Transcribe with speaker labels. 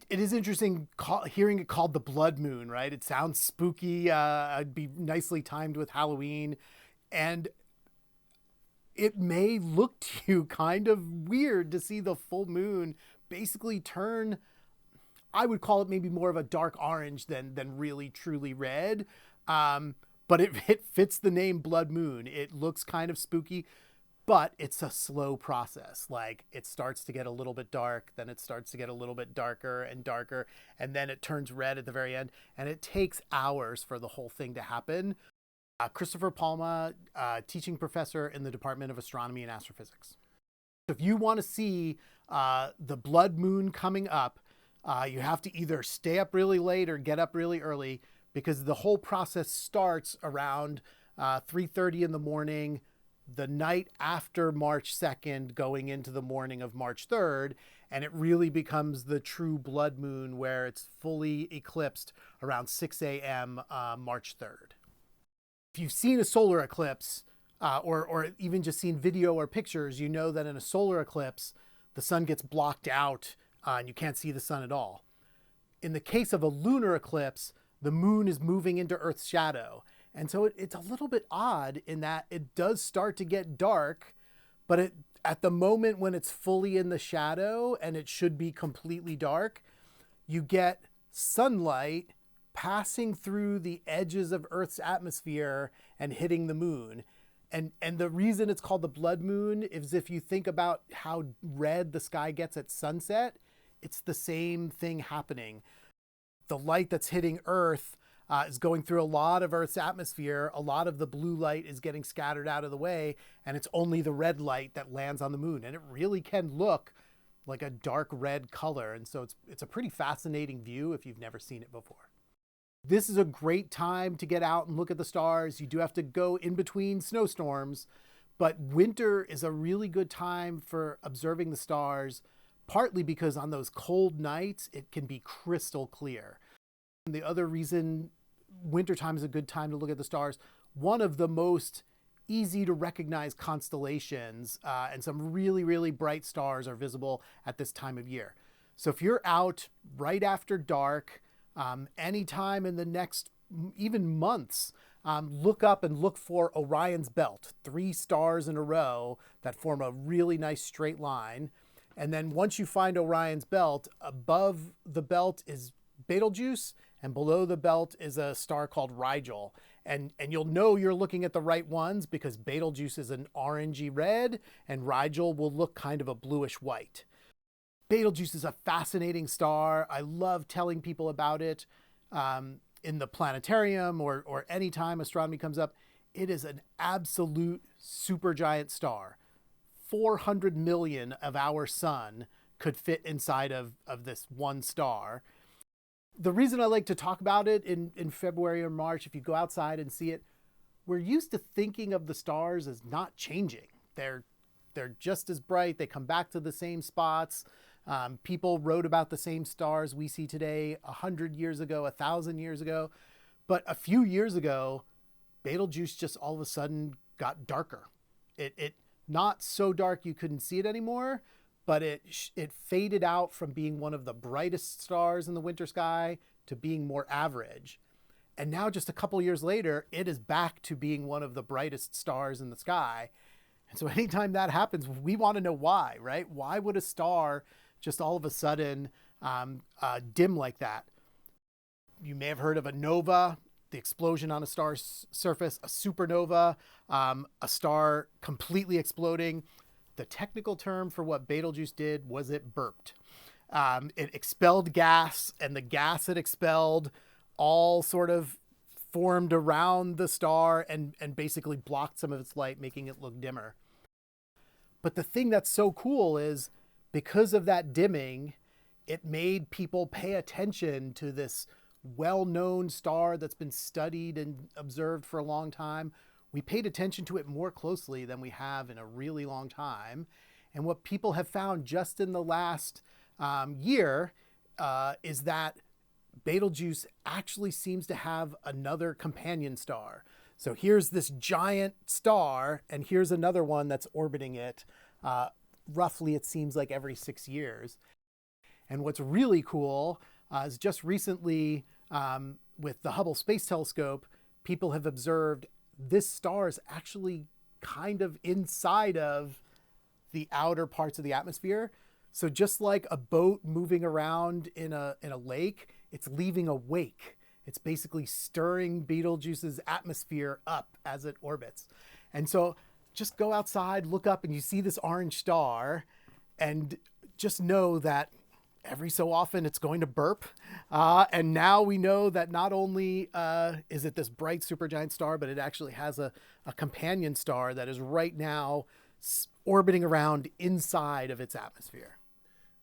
Speaker 1: it is interesting hearing it called the blood moon, right? It sounds spooky. It'd be nicely timed with Halloween. And it may look to you kind of weird to see the full moon basically turn, I would call it maybe more of a dark orange than really truly red. But it fits the name blood moon. It looks kind of spooky, but it's a slow process. Like it starts to get a little bit dark, then it starts to get a little bit darker and darker, and then it turns red at the very end. And it takes hours for the whole thing to happen. Christopher Palma, teaching professor in the Department of Astronomy and Astrophysics. If you want to see the blood moon coming up, you have to either stay up really late or get up really early, because the whole process starts around 3:30 in the morning, the night after March 2nd, going into the morning of March 3rd, and it really becomes the true blood moon where it's fully eclipsed around 6 a.m. March 3rd. If you've seen a solar eclipse, or even just seen video or pictures, you know that in a solar eclipse, the sun gets blocked out and you can't see the sun at all. In the case of a lunar eclipse, the moon is moving into Earth's shadow. And so it's a little bit odd in that it does start to get dark, but at the moment when it's fully in the shadow and it should be completely dark, you get sunlight passing through the edges of Earth's atmosphere and hitting the moon. And the reason it's called the blood moon is if you think about how red the sky gets at sunset, it's the same thing happening. The light that's hitting Earth is going through a lot of Earth's atmosphere. A lot of the blue light is getting scattered out of the way, and it's only the red light that lands on the moon. And it really can look like a dark red color. And so it's a pretty fascinating view if you've never seen it before. This is a great time to get out and look at the stars. You do have to go in between snowstorms, but winter is a really good time for observing the stars, partly because on those cold nights, it can be crystal clear. And the other reason wintertime is a good time to look at the stars, one of the most easy to recognize constellations and some really, really bright stars are visible at this time of year. So if you're out right after dark, anytime in the next even months, look up and look for Orion's belt, 3 stars in a row that form a really nice straight line. And then once you find Orion's belt, above the belt is Betelgeuse, and below the belt is a star called Rigel. And you'll know you're looking at the right ones because Betelgeuse is an orangey red, and Rigel will look kind of a bluish white. Betelgeuse is a fascinating star. I love telling people about it in the planetarium or anytime astronomy comes up. It is an absolute supergiant star. 400 million of our sun could fit inside of this one star. The reason I like to talk about it in February or March, if you go outside and see it, we're used to thinking of the stars as not changing. They're just as bright. They come back to the same spots. People wrote about the same stars we see today 100 years ago, 1,000 years ago. But a few years ago, Betelgeuse just all of a sudden got darker. It not so dark you couldn't see it anymore, but it faded out from being one of the brightest stars in the winter sky to being more average. And now just a couple years later, it is back to being one of the brightest stars in the sky. And so anytime that happens, we want to know why, right? Why would a star just all of a sudden dim like that? You may have heard of a nova, the explosion on a star's surface, a supernova, a star completely exploding. The technical term for what Betelgeuse did was it burped. It expelled gas, and the gas it expelled all sort of formed around the star and basically blocked some of its light, making it look dimmer. But the thing that's so cool is because of that dimming, it made people pay attention to this well-known star that's been studied and observed for a long time. We paid attention to it more closely than we have in a really long time. And what people have found just in the last year is that Betelgeuse actually seems to have another companion star. So here's this giant star, and here's another one that's orbiting it. Roughly, it seems like every 6 years. And what's really cool is just recently with the Hubble Space Telescope, people have observed this star is actually kind of inside of the outer parts of the atmosphere. So just like a boat moving around in a lake, it's leaving a wake. It's basically stirring Betelgeuse's atmosphere up as it orbits. And so just go outside, look up, and you see this orange star, and just know that every so often it's going to burp. And now we know that not only is it this bright supergiant star, but it actually has a companion star that is right now orbiting around inside of its atmosphere.